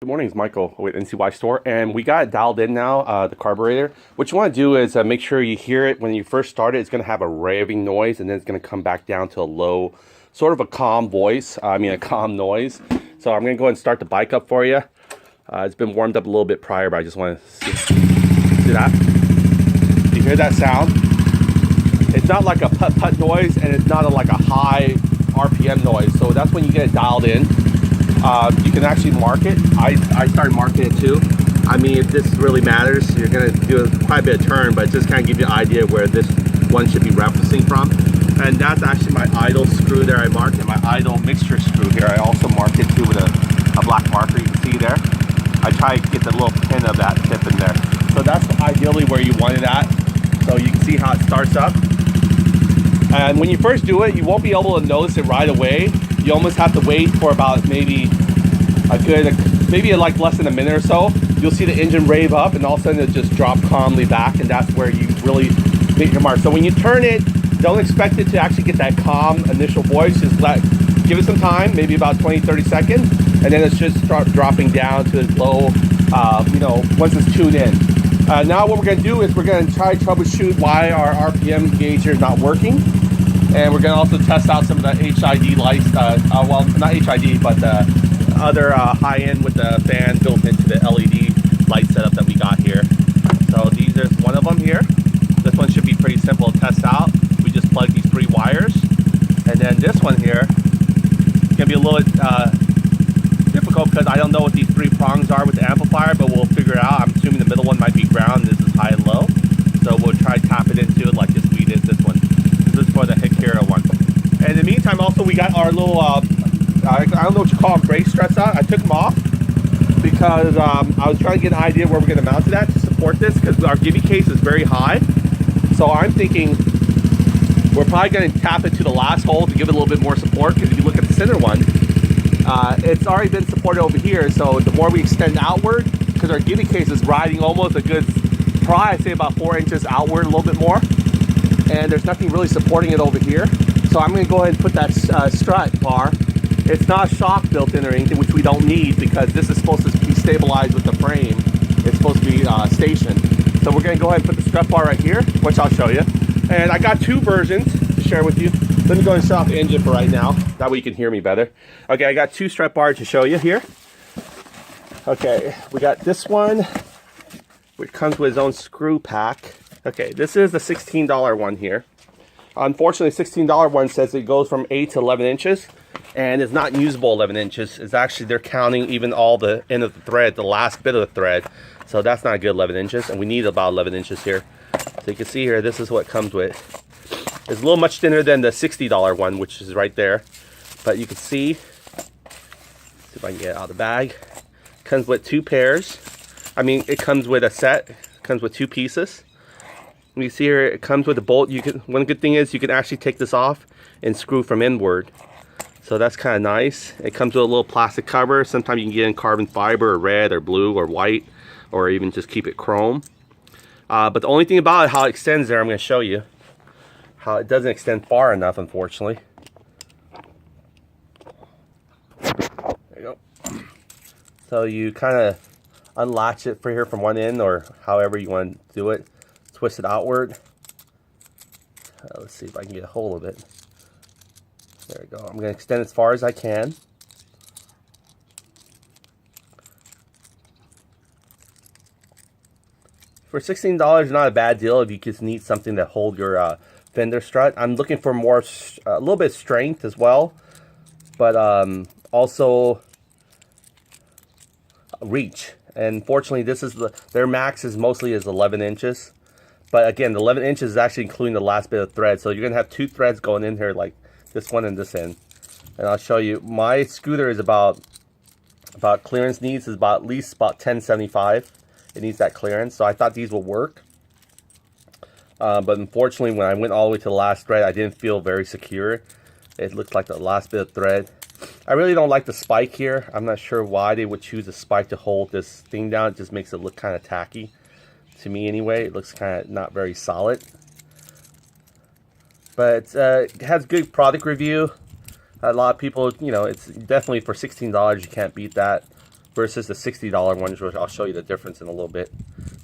Good morning, it's Michael with NCY Store, and we got it dialed in now, the carburetor. What you want to do is make sure you hear it when you first start it. It's going to have a raving noise, and then it's going to come back down to a low, sort of a calm voice, a calm noise. So I'm going to go ahead and start the bike up for you. It's been warmed up a little bit prior, but I just want to see that. You hear that sound? It's not like a putt-putt noise, and it's not like a high RPM noise, so that's when you get it dialed in. You can actually mark it. I started marking it too. I mean, if this really matters, you're going to do quite a bit of turn, but just kind of give you an idea where this one should be referencing from. And that's actually my idle screw there I marked, and my idle mixture screw here. I also marked it too with a black marker. You can see there. I try to get the little pin of that tip in there. So that's ideally where you want it at. So you can see how it starts up. And when you first do it, you won't be able to notice it right away. You almost have to wait for about maybe like less than a minute or so. You'll see the engine rave up, and all of a sudden it just drop calmly back, and that's where you really hit your mark. So when you turn it, don't expect it to actually get that calm initial voice. Just give it some time, maybe about 20-30 seconds, and then it should start dropping down to as low, once it's tuned in. Now what we're going to do is we're going to try to troubleshoot why our RPM gauge here is not working. And we're going to also test out some of the HID lights, well, not HID, but the other high-end with the fan built into the LED light setup that we got here. So these are one of them here. This one should be pretty simple to test out. We just plug these 3 wires. And then this one here is going to be a little bit difficult because I don't know what these 3 prongs are with the amplifier, but we'll figure it out. I'm assuming the middle one might be ground, this is high and low. So we'll try to tap it into it like this we did this one. This is for the Hero one. And in the meantime, also we got our little I don't know what you call them, brake struts out. I took them off because I was trying to get an idea where we're going to mount it at to support this, because our Gibby case is very high. So I'm thinking we're probably going to tap it to the last hole to give it a little bit more support, because if you look at the center one, it's already been supported over here. So the more we extend outward, because our Gibby case is riding almost a good, probably I'd say about 4 inches outward, a little bit more. And there's nothing really supporting it over here. So I'm going to go ahead and put that strut bar. It's not a shock built in or anything, which we don't need, because this is supposed to be stabilized with the frame. It's supposed to be stationed. So we're going to go ahead and put the strut bar right here, which I'll show you. And I got 2 versions to share with you. Let me go and shut off the engine for right now. That way you can hear me better. Okay, I got 2 strut bars to show you here. Okay, we got this one, which comes with its own screw pack. Okay, this is the $16 one here. Unfortunately, the $16 one says it goes from 8 to 11 inches, and it's not usable 11 inches. It's actually, they're counting even all the end of the thread, the last bit of the thread. So that's not a good 11 inches, and we need about 11 inches here. So you can see here, this is what it comes with. It's a little much thinner than the $60 one, which is right there. But you can see if I can get it out of the bag. It comes with 2 pairs. I mean, it comes with a set. It comes with 2 pieces. You see here, it comes with a bolt. One good thing is you can actually take this off and screw from inward. So that's kind of nice. It comes with a little plastic cover. Sometimes you can get in carbon fiber or red or blue or white, or even just keep it chrome. But the only thing about it, how it extends there, I'm going to show you. How it doesn't extend far enough, unfortunately. There you go. So you kind of unlatch it for here from one end, or however you want to do it. Twist it outward. Let's see if I can get a hold of it. There we go. I'm going to extend as far as I can. For $16, not a bad deal if you just need something to hold your fender strut. I'm looking for more, a little bit of strength as well, but also reach. And fortunately, this is their max is mostly 11 inches. But again, the 11 inches is actually including the last bit of thread. So you're going to have 2 threads going in here, like this one and this end. And I'll show you. My scooter is about clearance needs is about at least about 1075. It needs that clearance. So I thought these would work. But unfortunately, when I went all the way to the last thread, I didn't feel very secure. It looked like the last bit of thread. I really don't like the spike here. I'm not sure why they would choose a spike to hold this thing down. It just makes it look kind of tacky. To me anyway, it looks kind of not very solid. But it has good product review. A lot of people, it's definitely for $16, you can't beat that. versus the $60 ones, which I'll show you the difference in a little bit.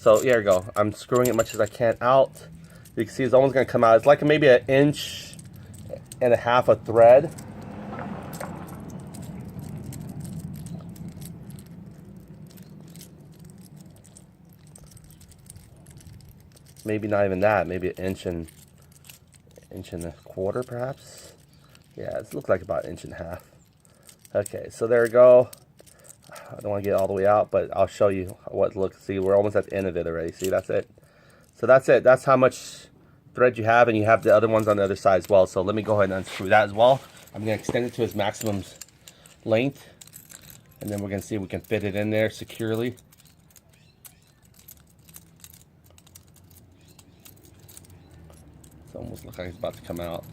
So here we go. I'm screwing it as much as I can out. You can see it's almost going to come out. It's like maybe 1.5 inches of thread. Maybe not even that. Maybe 1.25 inches perhaps. Yeah, it looks like about 1.5 inches. Okay, so there we go. I don't want to get all the way out, but I'll show you what it looks. See, we're almost at the end of it already. See, that's it. So that's it. That's how much thread you have, and you have the other ones on the other side as well. So let me go ahead and unscrew that as well. I'm going to extend it to its maximum length, and then we're going to see if we can fit it in there securely. It almost looks like it's about to come out.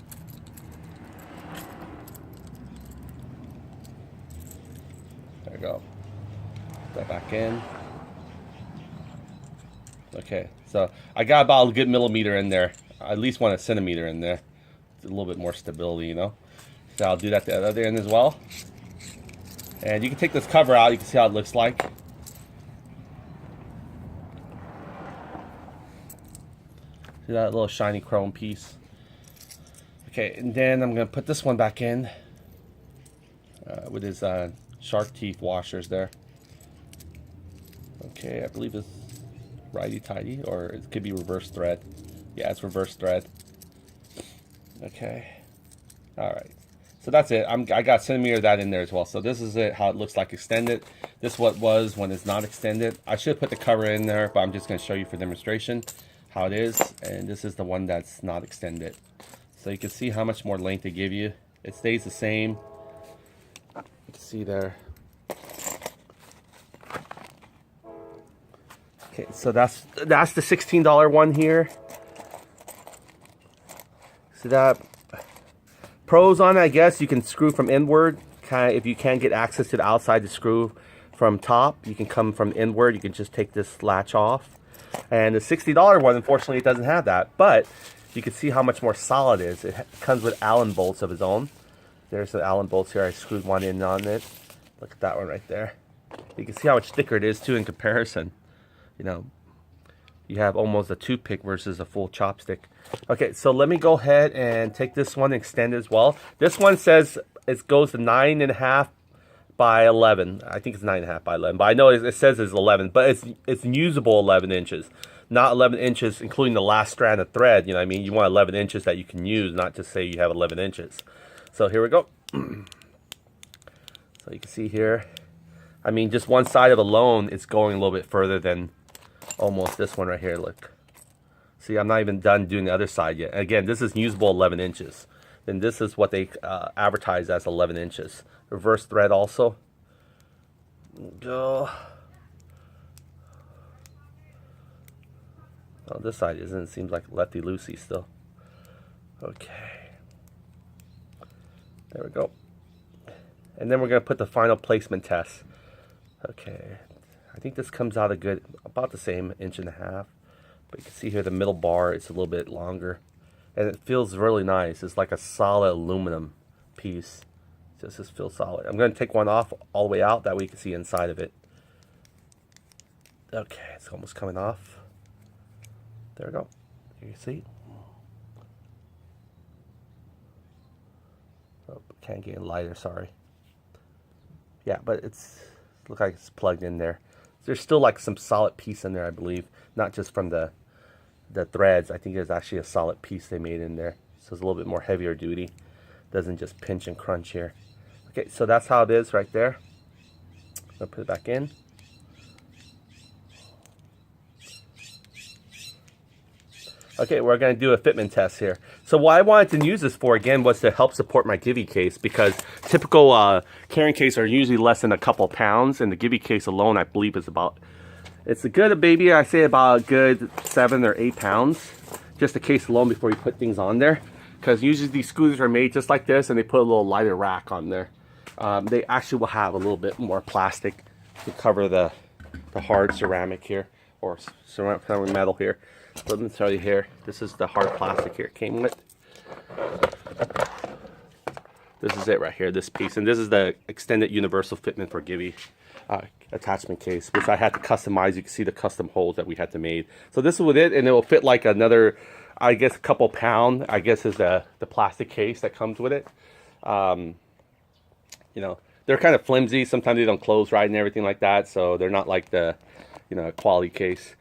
There we go. Put that back in. Okay, so I got about a good millimeter in there. I at least want 1 centimeter in there. It's a little bit more stability, you know. So I'll do that to the other end as well. And you can take this cover out. You can see how it looks like. See that little shiny chrome piece. Okay, and then I'm going to put this one back in with his shark teeth washers there. Okay, I believe it's righty-tighty, or it could be reverse thread. Yeah, it's reverse thread. Okay. All right. So that's it. I got 1 centimeter of that in there as well. So this is it, how it looks like extended. This is what it was when it's not extended. I should put the cover in there, but I'm just going to show you for demonstration how it is. And this is the one that's not extended. So you can see how much more length they give you. It stays the same. You can see there. Okay, so that's the $16 one here. See that? Pros on it, I guess, you can screw from inward. If you can't get access to the outside to screw from top, you can come from inward. You can just take this latch off. And the $60 one, unfortunately, it doesn't have that. But you can see how much more solid it is. It comes with Allen bolts of its own. There's the Allen bolts here. I screwed one in on it. Look at that one right there. You can see how much thicker it is, too, in comparison. You know, you have almost a toothpick versus a full chopstick. Okay, so let me go ahead and take this one and extend it as well. This one says it goes to 9.5 by 11. I think it's 9.5 by 11, but I know it says it's 11, but it's usable 11 inches. Not 11 inches, including the last strand of thread. You know what I mean? You want 11 inches that you can use, not just say you have 11 inches. So here we go. So you can see here, I mean, just one side of alone, it's going a little bit further than almost this one right here. Look. See, I'm not even done doing the other side yet. Again, this is usable 11 inches. Then this is what they advertise as 11 inches. Reverse thread also. Go. Oh, this side isn't. It seems like lefty-loosey still. Okay. There we go. And then we're going to put the final placement test. Okay. I think this comes out a good, about the same 1.5 inches. But you can see here the middle bar is a little bit longer. And it feels really nice. It's like a solid aluminum piece. Just feels solid. I'm going to take one off all the way out. That way you can see inside of it. Okay, it's almost coming off. There we go. You see? Oh, can't get it lighter, sorry. Yeah, but it's looks like it's plugged in there. There's still like some solid piece in there, I believe. Not just from the threads. I think there's actually a solid piece they made in there. So it's a little bit more heavier duty. Doesn't just pinch and crunch here. Okay, so that's how it is right there. I'll put it back in. Okay, we're going to do a fitment test here. So what I wanted to use this for, again, was to help support my Givy case, because typical carrying cases are usually less than a couple pounds, and the Givy case alone, I believe, is about, it's a good baby, I say about a good 7 or 8 pounds, just the case alone before you put things on there, because usually these scooters are made just like this, and they put a little lighter rack on there. They actually will have a little bit more plastic to cover the hard ceramic here, or ceramic metal here. Let me show you here. This is the hard plastic here it came with. This is it right here, this piece. And this is the extended universal fitment for Givy. attachment case, which I had to customize. You can see the custom holes that we had to make. So this is with it, and it will fit like another, I guess, a couple pound, I guess, is the plastic case that comes with it. You know, they're kind of flimsy. Sometimes they don't close right and everything like that, so they're not like the, you know, quality case.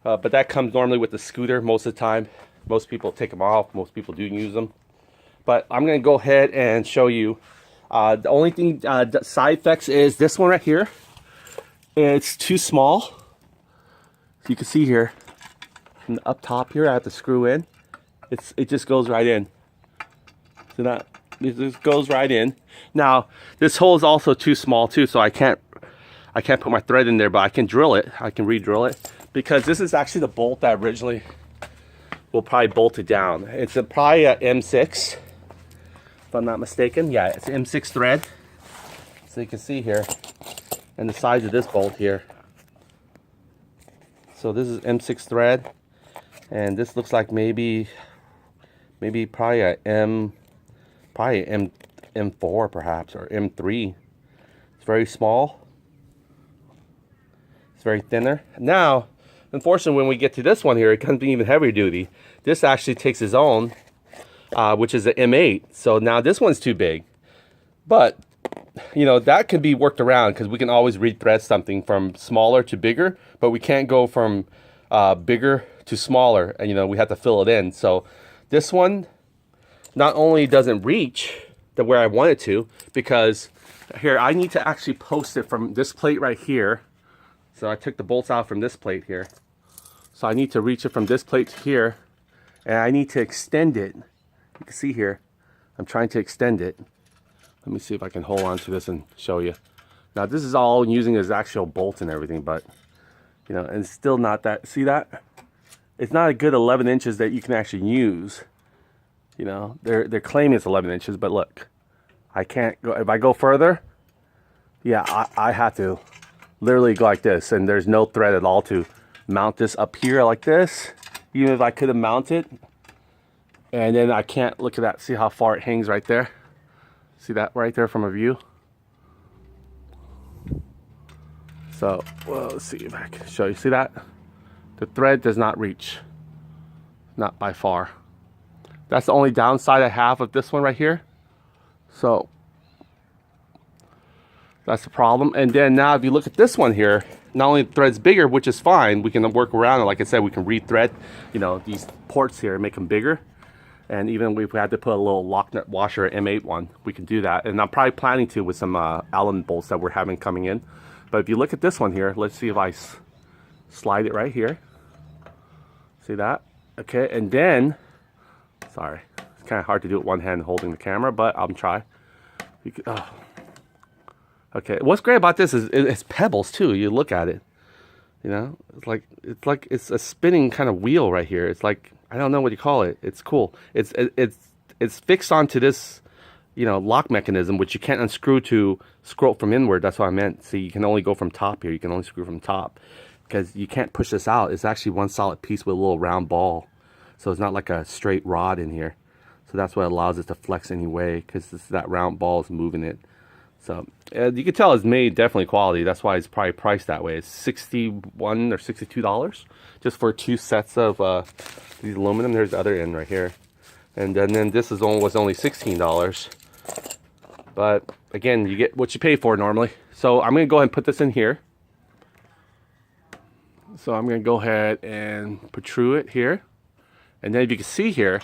But that comes normally with the scooter most of the time. Most people take them off. Most people do use them. But I'm going to go ahead and show you. The only thing, side effects is this one right here. It's too small. So you can see here, from the up top here, I have to screw in. It just goes right in. So that it just goes right in. Now this hole is also too small too, so I can't put my thread in there, but I can drill it. I can re-drill it because this is actually the bolt that originally will probably bolt it down. It's probably a M6, if I'm not mistaken. Yeah, it's an M6 thread. So you can see here, and the size of this bolt here. So this is M6 thread, and this looks like maybe probably a M4 perhaps, or M3. It's very small. It's very thinner. Now, unfortunately, when we get to this one here, it comes being even heavier duty. This actually takes its own, which is an M8. So now this one's too big. But, you know, that can be worked around because we can always rethread something from smaller to bigger, but we can't go from bigger to smaller, and, you know, we have to fill it in. So this one not only doesn't reach to where I want it to, because here I need to actually post it from this plate right here. So I took the bolts out from this plate here. So I need to reach it from this plate to here, and I need to extend it. You can see here, I'm trying to extend it. Let me see if I can hold on to this and show you. Now this is all using as actual bolts and everything, but, you know, and it's still not that, see that? It's not a good 11 inches that you can actually use. You know, they're claiming it's 11 inches, but look, I can't go, if I go further, yeah, I have to literally go like this, and there's no thread at all to mount this up here like this. Even if I could have mounted, and then I can't, look at that, see how far it hangs right there? See that right there from a view? So, well, let's see if I can show you. See that? The thread does not reach, not by far. That's the only downside I have of this one right here. So that's the problem. And then now if you look at this one here, not only the thread's bigger, which is fine, we can work around it. Like I said, we can rethread, you know, these ports here and make them bigger. And even if we had to put a little lock nut washer, M8 one, we can do that. And I'm probably planning to with some Allen bolts that we're having coming in. But if you look at this one here, let's see if I slide it right here. See that? Okay, and then, sorry, it's kind of hard to do it one hand holding the camera, but I'll try. You can, oh. Okay, what's great about this is it's pebbles too. You look at it, you know, it's a spinning kind of wheel right here. It's like, I don't know what you call it. It's cool. It's fixed onto this, you know, lock mechanism, which you can't unscrew to scroll from inward. That's what I meant. See, you can only go from top here. You can only screw from top because you can't push this out. It's actually one solid piece with a little round ball. So it's not like a straight rod in here. So that's what allows it to flex anyway, because that round ball is moving it. So you can tell it's made definitely quality. That's why it's probably priced that way. It's $61 or $62 just for 2 sets of these aluminum. There's the other end right here. And then this was only $16. But again, you get what you pay for normally. So I'm going to go ahead and put this in here. So I'm going to go ahead and protrude it here. And then if you can see here,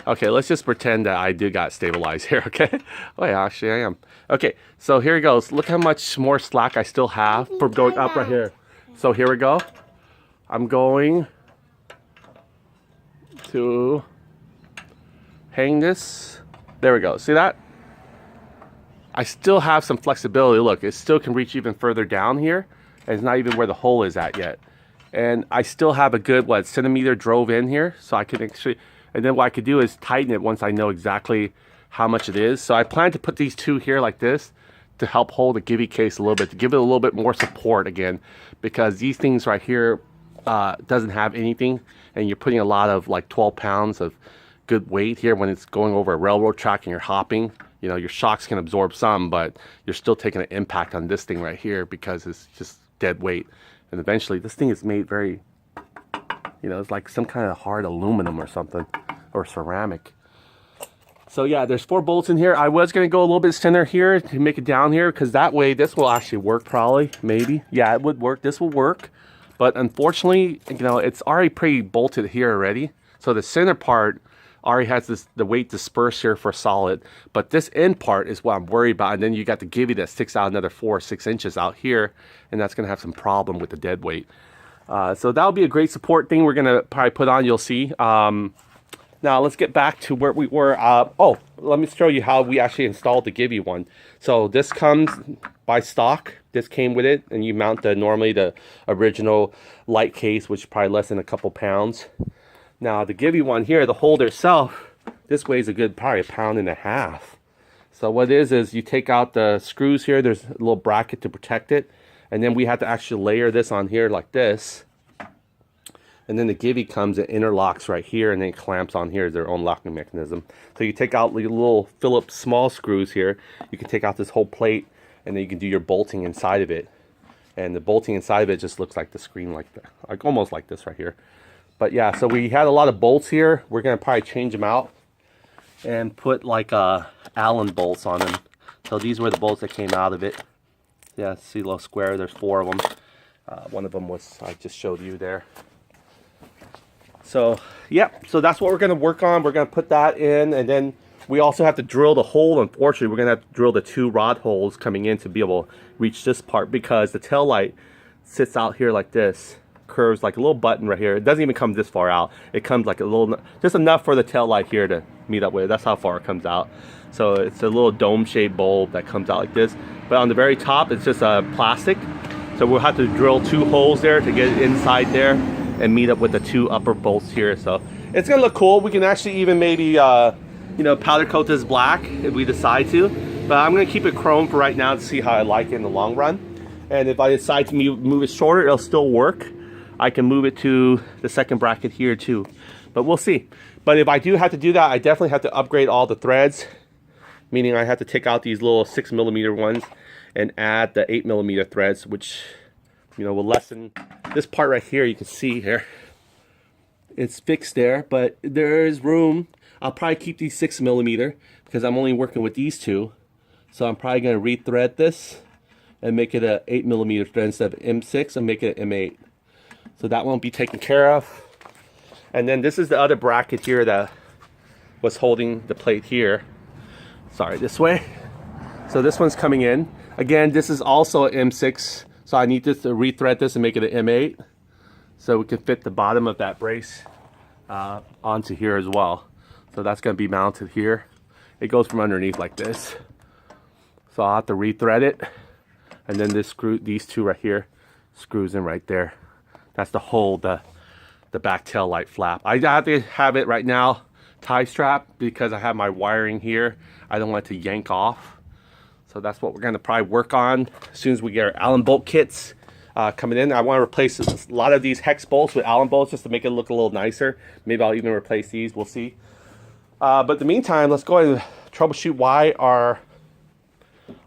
okay, let's just pretend that I do got stabilized here, okay? Oh yeah, actually I am. Okay, so here it goes. Look how much more slack I still have for going up right here. So here we go. I'm going to hang this. There we go. See that? I still have some flexibility. Look, it still can reach even further down here. And it's not even where the hole is at yet. And I still have a good, what, centimeter drove in here. So I can actually, and then what I could do is tighten it once I know exactly how much it is. So I plan to put these two here like this to help hold the GY case a little bit, to give it a little bit more support again, because these things right here doesn't have anything, and you're putting a lot of like 12 pounds of good weight here when it's going over a railroad track and you're hopping. You know, your shocks can absorb some, but you're still taking an impact on this thing right here because it's just dead weight. And eventually this thing is made very, you know, it's like some kind of hard aluminum or something, or ceramic. So yeah, there's 4 bolts in here. I was gonna go a little bit thinner here to make it down here, because that way this will actually work probably, maybe. Yeah, it would work, this will work. But unfortunately, you know, it's already pretty bolted here already. So the center part already has the weight dispersed here for solid. But this end part is what I'm worried about. And then you got the givey that sticks out another 4 or 6 inches out here. And that's gonna have some problem with the dead weight. So that'll be a great support thing we're gonna probably put on, you'll see. Now let's get back to where we were. Oh, let me show you how we actually installed the givey one. So this comes by stock. This came with it, and you mount normally the original light case, which is probably less than a couple pounds. Now the givey one here, the holder itself, this weighs a good probably 1.5 pounds. So what it is you take out the screws here. There's a little bracket to protect it, and then we have to actually layer this on here like this. And then the givey comes and interlocks right here, and then clamps on here as their own locking mechanism. So you take out the little Phillips small screws here. You can take out this whole plate, and then you can do your bolting inside of it. And the bolting inside of it just looks like the screen, like that, like almost like this right here. But yeah, so we had a lot of bolts here. We're gonna probably change them out and put like Allen bolts on them. So these were the bolts that came out of it. Yeah, see a little square. There's 4 of them. One of them was I just showed you there. So yeah, so that's what we're going to work on. We're going to put that in, and then we also have to drill the hole. Unfortunately, we're going to have to drill the 2 rod holes coming in to be able to reach this part, because the tail light sits out here like this, curves like a little button right here. It doesn't even come this far out. It comes like a little, just enough for the tail light here to meet up with. That's how far it comes out. So it's a little dome-shaped bulb that comes out like this. But on the very top, it's just a plastic. So we'll have to drill 2 holes there to get it inside there and meet up with the 2 upper bolts here. So it's gonna look cool. We can actually even maybe you know, powder coat this black if we decide to, but I'm gonna keep it chrome for right now to see how I like it in the long run. And if I decide to move it shorter, it'll still work. I can move it to the second bracket here too, but we'll see. But if I do have to do that, I definitely have to upgrade all the threads, meaning I have to take out these little 6mm ones and add the 8mm threads, which, you know, will lessen this part right here. You can see here it's fixed there, but there is room. I'll probably keep these 6mm because I'm only working with these 2. So I'm probably going to rethread this and make it a 8mm thread instead of M6, and make it an M8. So that won't be taken care of. And then this is the other bracket here that was holding the plate here. Sorry, this way. So this one's coming in. Again, this is also an M6. So I need this to rethread this and make it an M8, so we can fit the bottom of that brace onto here as well. So that's going to be mounted here. It goes from underneath like this. So I'll have to rethread it, and then this screw, these 2 right here, screws in right there. That's to hold the back tail light flap. I have to have it right now tie strap because I have my wiring here. I don't want it to yank off. So that's what we're going to probably work on as soon as we get our Allen bolt kits coming in. I want to replace a lot of these hex bolts with Allen bolts just to make it look a little nicer. Maybe I'll even replace these. We'll see. But in the meantime, let's go ahead and troubleshoot why our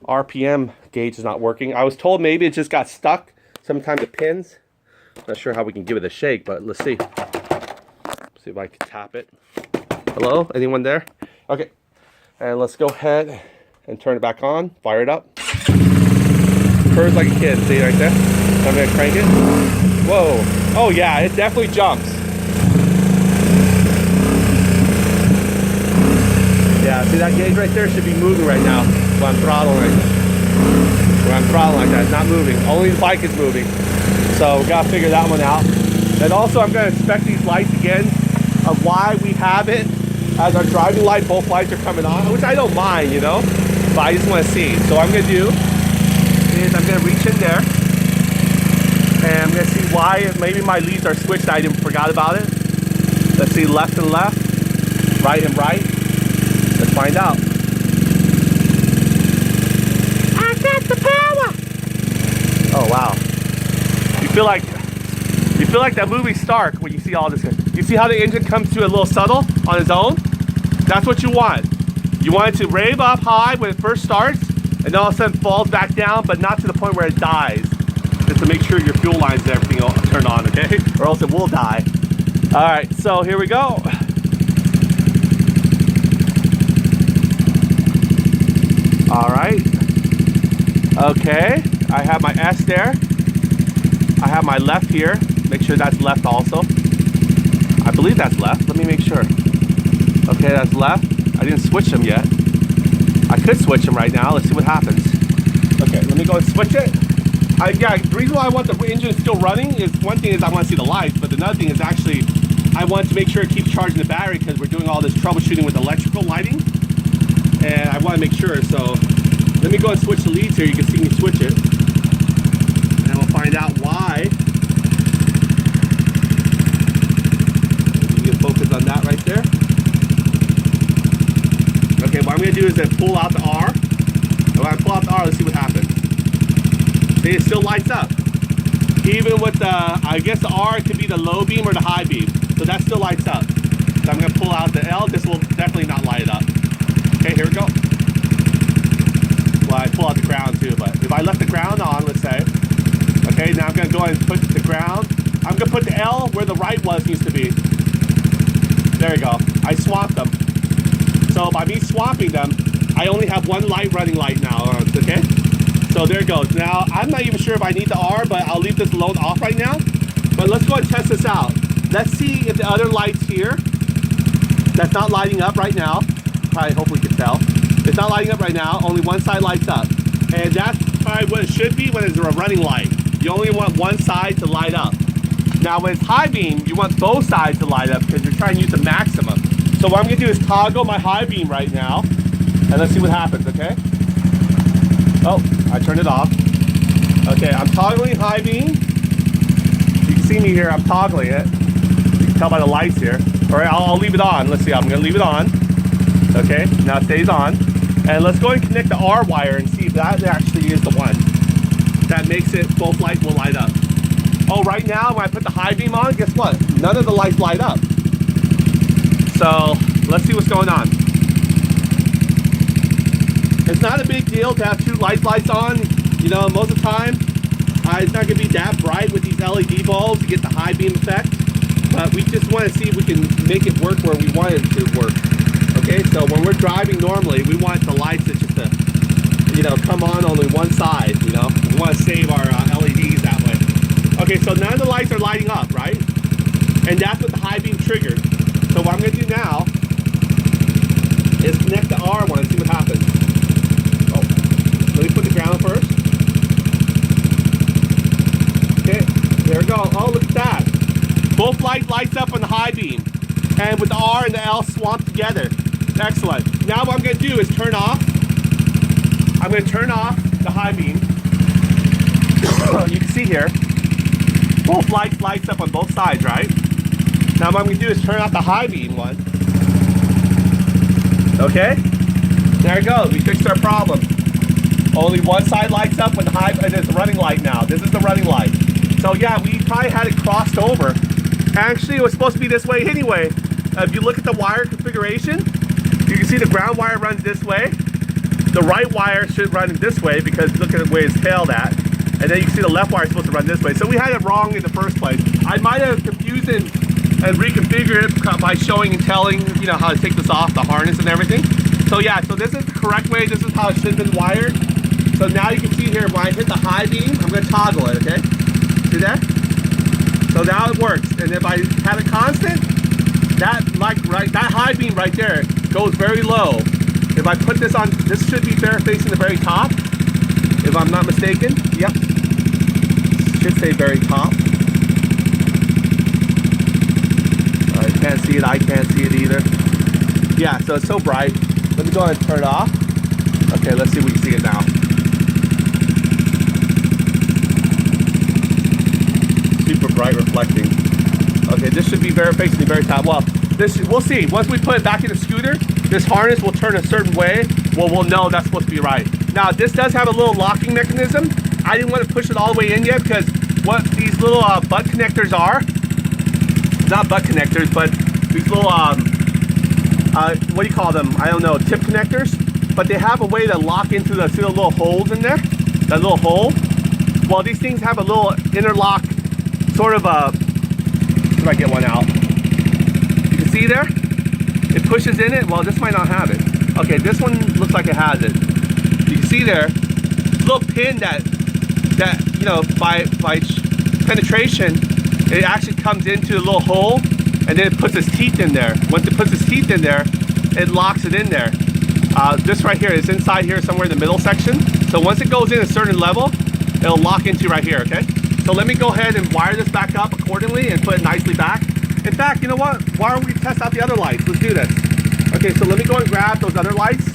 RPM gauge is not working. I was told maybe it just got stuck. Sometimes it pins. Not sure how we can give it a shake, but let's see. See if I can tap it. Hello? Anyone there? Okay. And let's go ahead and turn it back on, fire it up. Purrs like a kid, see right there? So I'm gonna crank it. Whoa. Oh yeah, it definitely jumps. Yeah, see that gauge right there should be moving right now when I'm throttling like that. When I'm throttling like that, it's not moving. Only the bike is moving. So we gotta figure that one out. And also I'm gonna inspect these lights again of why we have it as our driving light, both lights are coming on, which I don't mind, you know, but I just want to see. So what I'm going to do is I'm going to reach in there and I'm going to see why maybe my leads are switched. I forgot about it. Let's see, left and left, right and right. Let's find out. I got the power. Oh wow! You feel like that movie Stark when you see all this. You see how the engine comes to a little subtle on its own? That's what you want. You want it to rev up high when it first starts, and then all of a sudden falls back down, but not to the point where it dies. Just to make sure your fuel lines and everything will turn on, okay? Or else it will die. All right, so here we go. All right. Okay, I have my S there. I have my left here. Make sure that's left also. I believe that's left. Let me make sure. Okay, that's left. I didn't switch them yet. I could switch them right now. Let's see what happens. Okay, let me go and switch it. Yeah, the reason why I want the engine still running is, one thing is I want to see the lights, but another thing is actually I want to make sure it keeps charging the battery because we're doing all this troubleshooting with electrical lighting. And I want to make sure, so let me go and switch the leads here. You can see me switch it. And we'll find out why. You can focus on that right there. Okay, what I'm going to do is then pull out the R. And when I pull out the R, let's see what happens. See, it still lights up. Even with the, I guess the R could be the low beam or the high beam. So that still lights up. So I'm going to pull out the L. This will definitely not light up. Okay, here we go. Well, I pull out the ground too, but if I left the ground on, let's say. Okay, now I'm going to go ahead and put the ground. I'm going to put the L where the right was used to be. There you go. I swapped them. So by me swapping them, I only have one light running light now, okay? So there it goes. Now, I'm not even sure if I need the R, but I'll leave this load off right now. But let's go and test this out. Let's see if the other lights here, that's not lighting up right now. Probably, hopefully you can tell. It's not lighting up right now. Only one side lights up. And that's probably what it should be when it's a running light. You only want one side to light up. Now, when it's high beam, you want both sides to light up because you're trying to use the maximum. So what I'm going to do is toggle my high beam right now. And let's see what happens, okay? Oh, I turned it off. Okay, I'm toggling high beam. You can see me here, I'm toggling it. You can tell by the lights here. All right, I'll leave it on. Let's see, I'm gonna leave it on. Okay, now it stays on. And let's go and connect the R wire and see if that actually is the one that makes it, both lights will light up. Oh, right now when I put the high beam on, guess what? None of the lights light up. So let's see what's going on. It's not a big deal to have two lights on. You know, most of the time, it's not going to be that bright with these LED bulbs to get the high beam effect. But we just want to see if we can make it work where we want it to work. Okay, so when we're driving normally, we want the lights to just, you know, come on only one side, you know. We want to save our LEDs that way. Okay, so none of the lights are lighting up, right? And that's what the high beam triggered. So what I'm going to do now is connect the R one and see what happens. Let me put the ground first. Okay, there we go. Oh, look at that. Both lights up on the high beam. And with the R and the L swamped together. Excellent. Now what I'm going to do is turn off. I'm going to turn off the high beam. You can see here. Both lights up on both sides, right? Now what I'm going to do is turn off the high beam one. Okay? There it goes. We fixed our problem. Only one side lights up when the high, and it's a running light now. This is the running light. So yeah, we probably had it crossed over. Actually, it was supposed to be this way anyway. If you look at the wire configuration, you can see the ground wire runs this way. The right wire should run this way because look at the way it's tailed at. And then you can see the left wire is supposed to run this way. So we had it wrong in the first place. I might have confused it and reconfigured it by showing and telling, you know, how to take this off, the harness and everything. So yeah, so this is the correct way. This is how it should have been wired. So now you can see here, when I hit the high beam, I'm going to toggle it, okay? See that? So now it works. And if I have it constant, that high beam right there goes very low. If I put this on, this should be facing the very top, if I'm not mistaken. Yep. Should say very top. You can't see it, I can't see it either. Yeah, so it's so bright. Let me go ahead and turn it off. Okay, let's see if we can see it now. Super bright reflecting. Okay, this should be facing the very top. Well, we'll see. Once we put it back in the scooter, this harness will turn a certain way. Well, we'll know that's supposed to be right. Now, this does have a little locking mechanism. I didn't want to push it all the way in yet because what these little butt connectors are, not butt connectors, but these little what do you call them? I don't know, tip connectors. But they have a way to lock into the, see the little holes in there? That little hole? Well, these things have a little interlock, sort of a, if I get one out. You can see there? It pushes in it. Well, this might not have it. Okay, this one looks like it has it. You can see there, little pin that you know, by penetration, it actually comes into the little hole, and then it puts its teeth in there. Once it puts its teeth in there, it locks it in there. This right here is inside here somewhere in the middle section. So once it goes in a certain level, it'll lock into right here, okay? So let me go ahead and wire this back up accordingly and put it nicely back. In fact, you know what? Why don't we test out the other lights? Let's do this. Okay, so let me go and grab those other lights.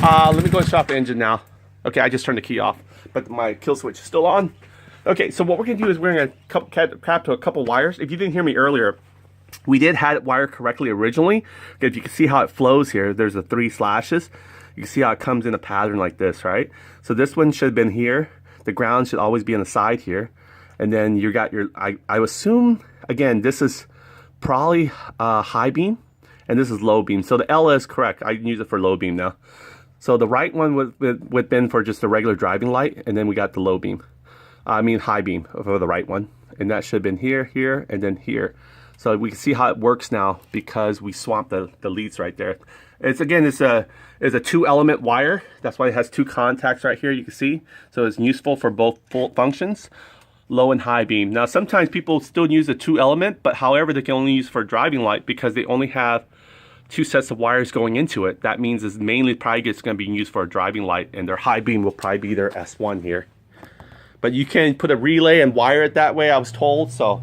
Let me go and shut off the engine now. Okay, I just turned the key off, but my kill switch is still on. Okay, so what we're gonna do is we're gonna cap to a couple wires. If you didn't hear me earlier, we did have it wired correctly originally. If you can see how it flows here, there's the 3 slashes. You can see how it comes in a pattern like this, right? So this one should have been here. The ground should always be on the side here. And then you got your, I assume, again, this is probably high beam, and this is low beam. So the L is correct. I can use it for low beam now. So the right one would been for just a regular driving light, and then we got the low beam. I mean high beam for the right one. And that should have been here, here, and then here. So we can see how it works now because we swapped the leads right there. It's again, it's a 2-element wire. That's why it has 2 contacts right here. You can see, so it's useful for both functions, low and high beam. Now sometimes people still use the 2-element, but however they can only use for a driving light because they only have 2 sets of wires going into it. That means it's mainly probably just going to be used for a driving light, and their high beam will probably be their S1 here. But you can put a relay and wire it that way, I was told. So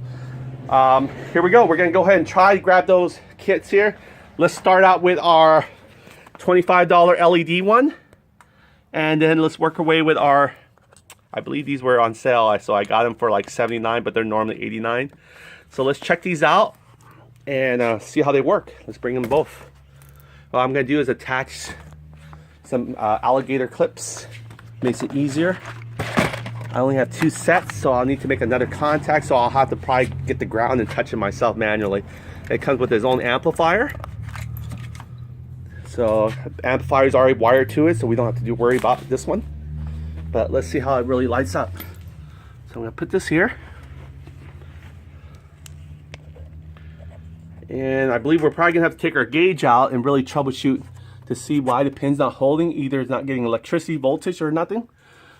here we go. We're going to go ahead and try to grab those kits here. Let's start out with our $25 LED one, and then let's work our way with our, I believe these were on sale, so I got them for like $79, but they're normally $89. So let's check these out and see how they work. Let's bring them both. What I'm going to do is attach some alligator clips. Makes it easier. I only have 2 sets, so I'll need to make another contact, so I'll have to probably get the ground and touch it myself manually. It comes with its own amplifier. So amplifier is already wired to it, so we don't have to worry about this one. But let's see how it really lights up. So I'm gonna put this here. And I believe we're probably gonna have to take our gauge out and really troubleshoot to see why the pin's not holding. Either it's not getting electricity voltage or nothing.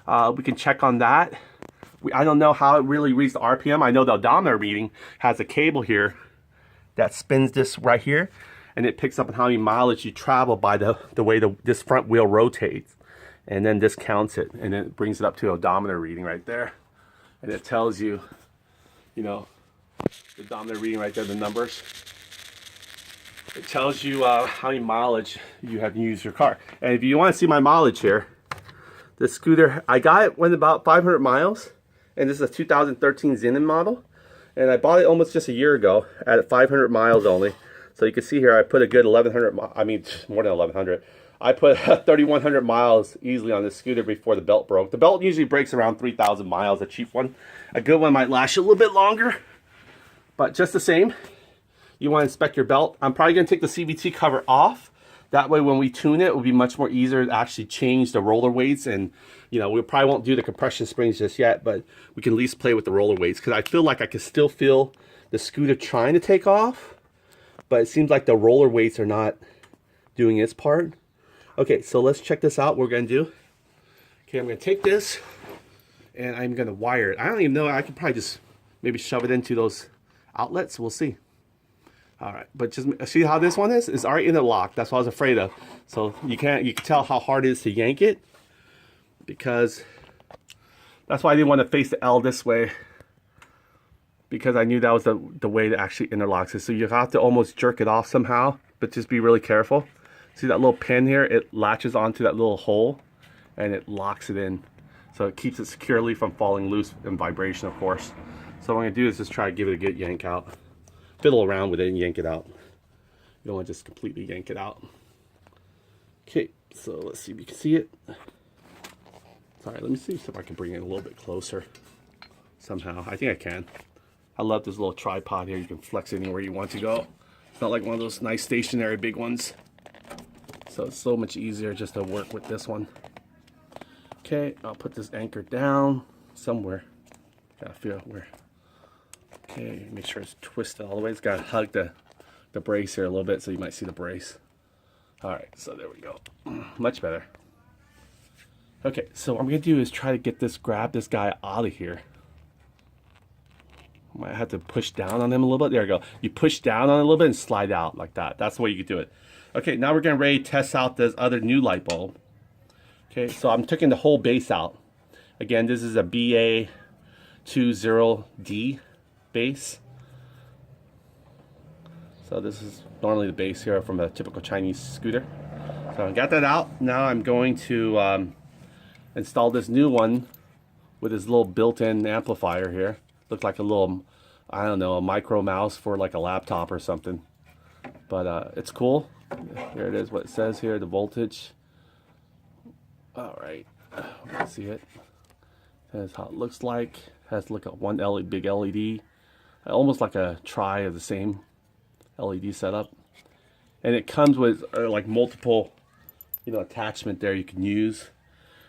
We can check on that. I don't know how it really reads the RPM. I know the odometer reading has a cable here that spins this right here, and it picks up on how many mileage you travel by the way this front wheel rotates. And then this counts it, and then it brings it up to odometer reading right there. And it tells you, you know, the odometer reading right there, the numbers. It tells you how many mileage you have used your car. And if you want to see my mileage here, the scooter, I got it when about 500 miles, and this is a 2013 Zenith model. And I bought it almost just a year ago at 500 miles only. So you can see here, I put a good 1,100, I mean, more than 1,100. I put 3,100 miles easily on this scooter before the belt broke. The belt usually breaks around 3,000 miles, a cheap one. A good one might last you a little bit longer, but just the same, you want to inspect your belt. I'm probably going to take the CVT cover off. That way when we tune it, it will be much more easier to actually change the roller weights. And, you know, we probably won't do the compression springs just yet, but we can at least play with the roller weights, because I feel like I can still feel the scooter trying to take off, but it seems like the roller weights are not doing its part. Okay, so let's check this out. What we're going to do. Okay, I'm going to take this and I'm going to wire it. I don't even know. I could probably just maybe shove it into those outlets. We'll see. All right, but just see how this one is? It's already in the lock. That's what I was afraid of. So you can tell how hard it is to yank it, because that's why I didn't want to face the L this way, because I knew that was the way to actually interlock it. So you have to almost jerk it off somehow, but just be really careful. See that little pin here? It latches onto that little hole and it locks it in. So it keeps it securely from falling loose and vibration, of course. So what I'm gonna do is just try to give it a good yank out. Fiddle around with it and yank it out. You don't want to just completely yank it out. Okay, so let's see if you can see it. Sorry, let me see if I can bring it a little bit closer somehow. I think I can. I love this little tripod here. You can flex it anywhere you want to go. It's not like one of those nice stationary big ones. So it's so much easier just to work with this one. Okay, I'll put this anchor down somewhere. Gotta feel where. Okay, make sure it's twisted all the way. It's gotta hug the brace here a little bit so you might see the brace. Alright, so there we go. Much better. Okay, so what I'm gonna do is try to grab this guy out of here. Might have to push down on him a little bit. There we go. You push down on it a little bit and slide out like that. That's the way you could do it. Okay, now we're getting ready to test out this other new light bulb. Okay, so I'm taking the whole base out. Again, this is a BA20D base. So this is normally the base here from a typical Chinese scooter. So I got that out. Now I'm going to install this new one with this little built-in amplifier here. Looks like a little, I don't know, a micro mouse for like a laptop or something. But it's cool. Here it is, what it says here, the voltage. Alright, let's see it. That's how it looks like. Has like a one LED, big LED. Almost like a tri of the same LED setup. And it comes with like multiple, you know, attachment there you can use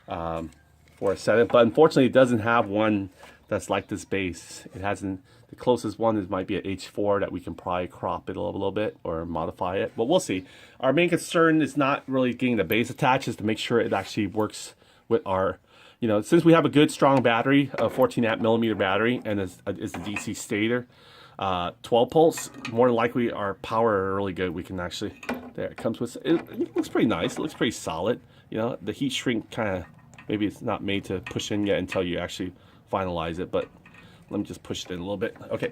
for a setup. But unfortunately, it doesn't have one that's like this base. It hasn't. The closest one is might be an H4 that we can probably crop it a little bit or modify it, but we'll see. Our main concern is not really getting the base attached, is to make sure it actually works with our, you know, since we have a good strong battery, a 14 amp millimeter battery, and it's a DC stator, 12 pulse, more than likely our power are really good. We can actually, there it comes with, it looks pretty nice. It looks pretty solid. You know, the heat shrink kind of, maybe it's not made to push in yet until you actually finalize it, but let me just push it in a little bit. Okay,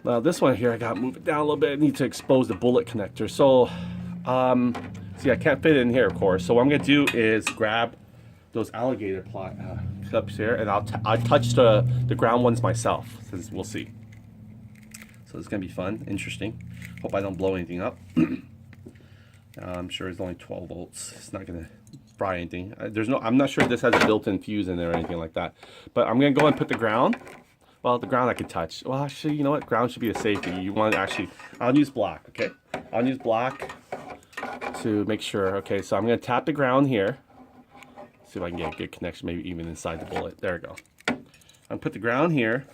now this one here, I gotta move it down a little bit. I need to expose the bullet connector. So see, I can't fit it in here, of course. So what I'm gonna do is grab those alligator clips here, and I'll touch the ground ones myself, since we'll see. So it's gonna be fun, interesting. Hope I don't blow anything up. I'm sure it's only 12 volts. It's not gonna fry anything. I'm not sure if this has a built-in fuse in there or anything like that. But I'm gonna go and put the ground. Well, the ground I can touch. Well, actually, you know what? Ground should be a safety. You want to actually, I'll use black, okay? I'll use black to make sure. Okay, so I'm gonna tap the ground here. See if I can get a good connection, maybe even inside the bullet. There we go. I'm gonna put the ground here,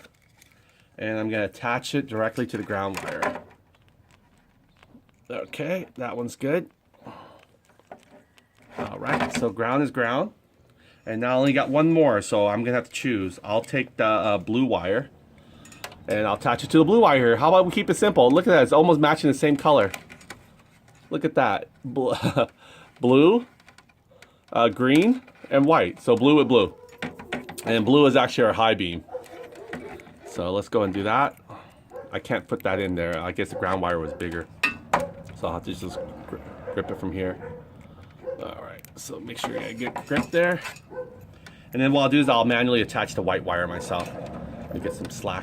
and I'm gonna attach it directly to the ground wire. Okay, that one's good. All right, so ground is ground. And now I only got one more, so I'm gonna have to choose. I'll take the blue wire, and I'll attach it to the blue wire here. How about we keep it simple? Look at that, it's almost matching the same color. Look at that, blue, green, and white. So blue with blue. And blue is actually our high beam. So let's go and do that. I can't put that in there. I guess the ground wire was bigger. So I'll have to just grip it from here. All right, so make sure you get a good grip there. And then what I'll do is I'll manually attach the white wire myself. Let me get some slack.